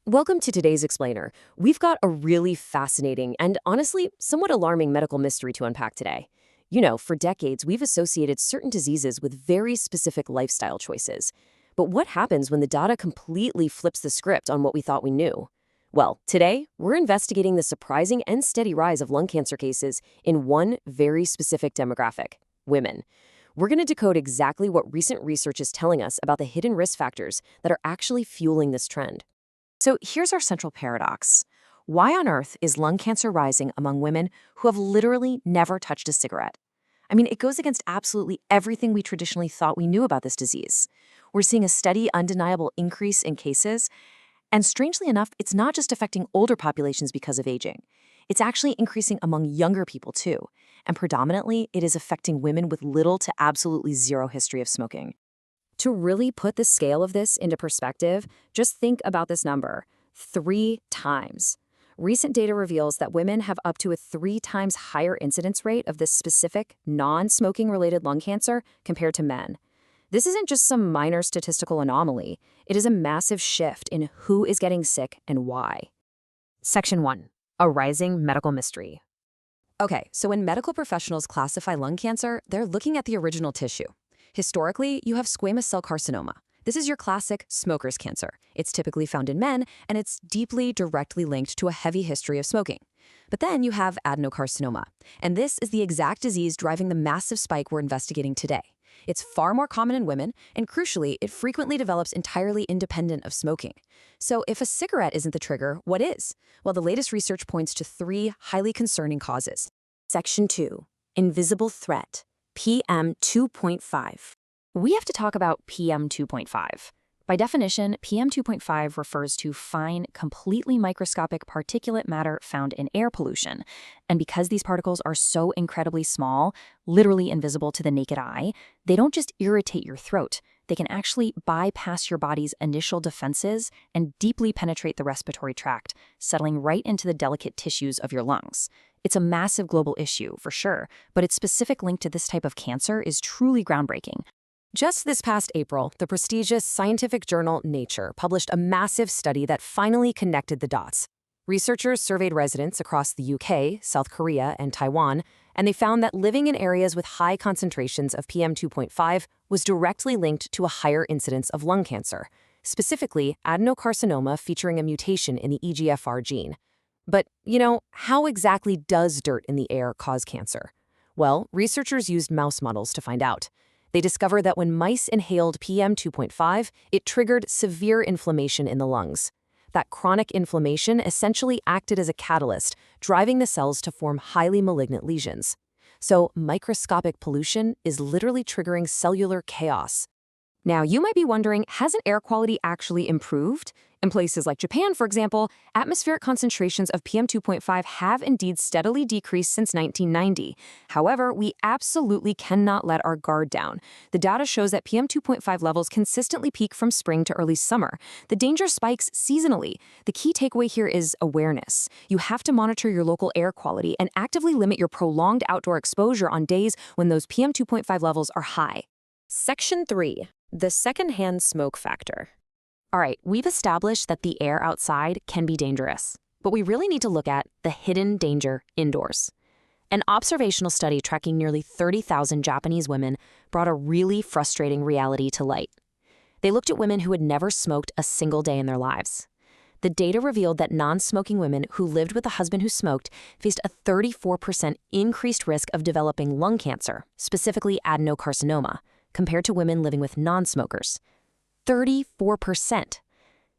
Welcome to today's Explainer. We've got a really fascinating and honestly somewhat alarming medical mystery to unpack today. For decades, we've associated certain diseases with very specific lifestyle choices. But what happens when the data completely flips the script on what we thought we knew? Well, today, we're investigating the surprising and steady rise of lung cancer cases in one very specific demographic: women. We're going to decode exactly what recent research is telling us about the hidden risk factors that are actually fueling this trend. So here's our central paradox. Why on earth is lung cancer rising among women who have literally never touched a cigarette? I mean, it goes against absolutely everything we traditionally thought we knew about this disease. We're seeing a steady, undeniable increase in cases, and strangely enough, it's not just affecting older populations because of aging. It's actually increasing among younger people too, and predominantly it is affecting women with little to absolutely zero history of smoking. To really put the scale of this into perspective, just think about this number: 3 times. Recent data reveals that women have up to a 3 times higher incidence rate of this specific non-smoking related lung cancer compared to men. This isn't just some minor statistical anomaly. It is a massive shift in who is getting sick and why. Section 1. A rising medical mystery. Okay, so when medical professionals classify lung cancer, they're looking at the original tissue. Historically, you have squamous cell carcinoma. This is your classic smoker's cancer. It's typically found in men, and it's deeply, directly linked to a heavy history of smoking. But then you have adenocarcinoma, and this is the exact disease driving the massive spike we're investigating today. It's far more common in women, and crucially, it frequently develops entirely independent of smoking. So if a cigarette isn't the trigger, what is? Well, the latest research points to 3 highly concerning causes. Section 2. Invisible threat. PM 2.5. We have to talk about PM 2.5. By definition, PM 2.5 refers to fine, completely microscopic particulate matter found in air pollution. And because these particles are so incredibly small, literally invisible to the naked eye, they don't just irritate your throat. They can actually bypass your body's initial defenses and deeply penetrate the respiratory tract, settling right into the delicate tissues of your lungs. It's a massive global issue, for sure, but its specific link to this type of cancer is truly groundbreaking. Just this past April, the prestigious scientific journal Nature published a massive study that finally connected the dots. Researchers surveyed residents across the UK, South Korea, and Taiwan, and they found that living in areas with high concentrations of PM 2.5 was directly linked to a higher incidence of lung cancer, specifically adenocarcinoma featuring a mutation in the EGFR gene. But, how exactly does dirt in the air cause cancer? Well, researchers used mouse models to find out. They discovered that when mice inhaled PM 2.5, it triggered severe inflammation in the lungs. That chronic inflammation essentially acted as a catalyst, driving the cells to form highly malignant lesions. So, microscopic pollution is literally triggering cellular chaos. Now, you might be wondering, hasn't air quality actually improved? In places like Japan, for example, atmospheric concentrations of PM 2.5 have indeed steadily decreased since 1990. However, we absolutely cannot let our guard down. The data shows that PM 2.5 levels consistently peak from spring to early summer. The danger spikes seasonally. The key takeaway here is awareness. You have to monitor your local air quality and actively limit your prolonged outdoor exposure on days when those PM 2.5 levels are high. Section 3. The secondhand smoke factor. All right, we've established that the air outside can be dangerous, but we really need to look at the hidden danger indoors. An observational study tracking nearly 30,000 Japanese women brought a really frustrating reality to light. They looked at women who had never smoked a single day in their lives. The data revealed that non-smoking women who lived with a husband who smoked faced a 34% increased risk of developing lung cancer, specifically adenocarcinoma, compared to women living with non-smokers. 34%.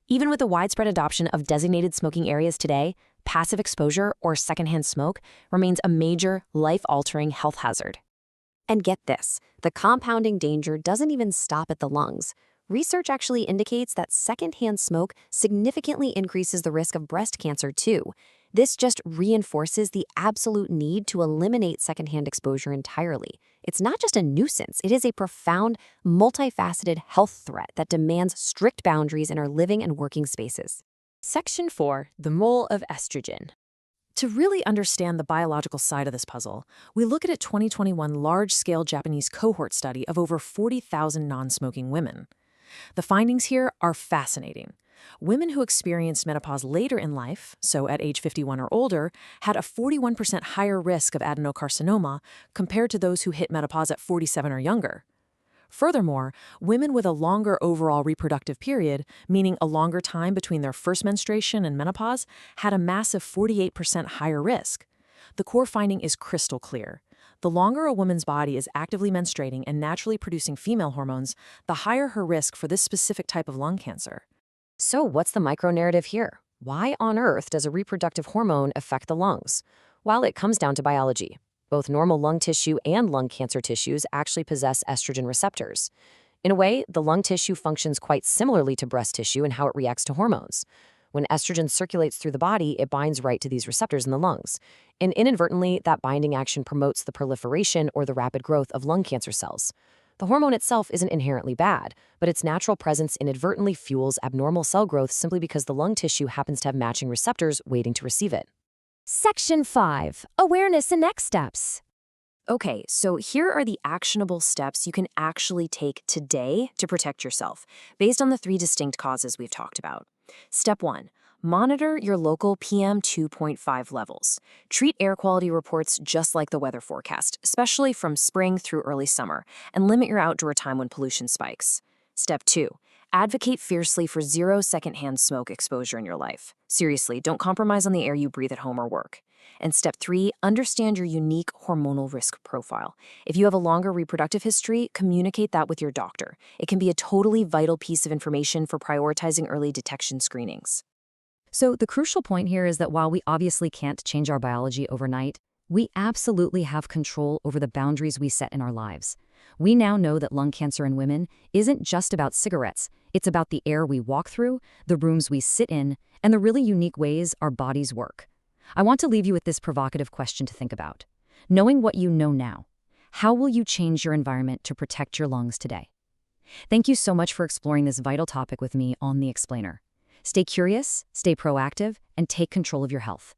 Even with the widespread adoption of designated smoking areas today, passive exposure or secondhand smoke remains a major, life-altering health hazard. And get this, the compounding danger doesn't even stop at the lungs. Research actually indicates that secondhand smoke significantly increases the risk of breast cancer too. This just reinforces the absolute need to eliminate secondhand exposure entirely. It's not just a nuisance, it is a profound, multifaceted health threat that demands strict boundaries in our living and working spaces. Section 4. The role of estrogen. To really understand the biological side of this puzzle, we look at a 2021 large-scale Japanese cohort study of over 40,000 non-smoking women. The findings here are fascinating. Women who experienced menopause later in life, so at age 51 or older, had a 41% higher risk of adenocarcinoma compared to those who hit menopause at 47 or younger. Furthermore, women with a longer overall reproductive period, meaning a longer time between their first menstruation and menopause, had a massive 48% higher risk. The core finding is crystal clear. The longer a woman's body is actively menstruating and naturally producing female hormones, the higher her risk for this specific type of lung cancer. So what's the micro-narrative here? Why on earth does a reproductive hormone affect the lungs? Well, it comes down to biology. Both normal lung tissue and lung cancer tissues actually possess estrogen receptors. In a way, the lung tissue functions quite similarly to breast tissue in how it reacts to hormones. When estrogen circulates through the body, it binds right to these receptors in the lungs. And inadvertently, that binding action promotes the proliferation or the rapid growth of lung cancer cells. The hormone itself isn't inherently bad, but its natural presence inadvertently fuels abnormal cell growth simply because the lung tissue happens to have matching receptors waiting to receive it. Section 5. Awareness and next steps. Okay, so here are the actionable steps you can actually take today to protect yourself, based on the 3 distinct causes we've talked about. Step 1. Monitor your local PM 2.5 levels. Treat air quality reports just like the weather forecast, especially from spring through early summer, and limit your outdoor time when pollution spikes. Step 2. Advocate fiercely for 0 secondhand smoke exposure in your life. Seriously, don't compromise on the air you breathe at home or work. And step 3, understand your unique hormonal risk profile. If you have a longer reproductive history, communicate that with your doctor. It can be a totally vital piece of information for prioritizing early detection screenings. So the crucial point here is that while we obviously can't change our biology overnight, we absolutely have control over the boundaries we set in our lives. We now know that lung cancer in women isn't just about cigarettes. It's about the air we walk through, the rooms we sit in, and the really unique ways our bodies work. I want to leave you with this provocative question to think about. Knowing what you know now, how will you change your environment to protect your lungs today? Thank you so much for exploring this vital topic with me on The Explainer. Stay curious, stay proactive, and take control of your health.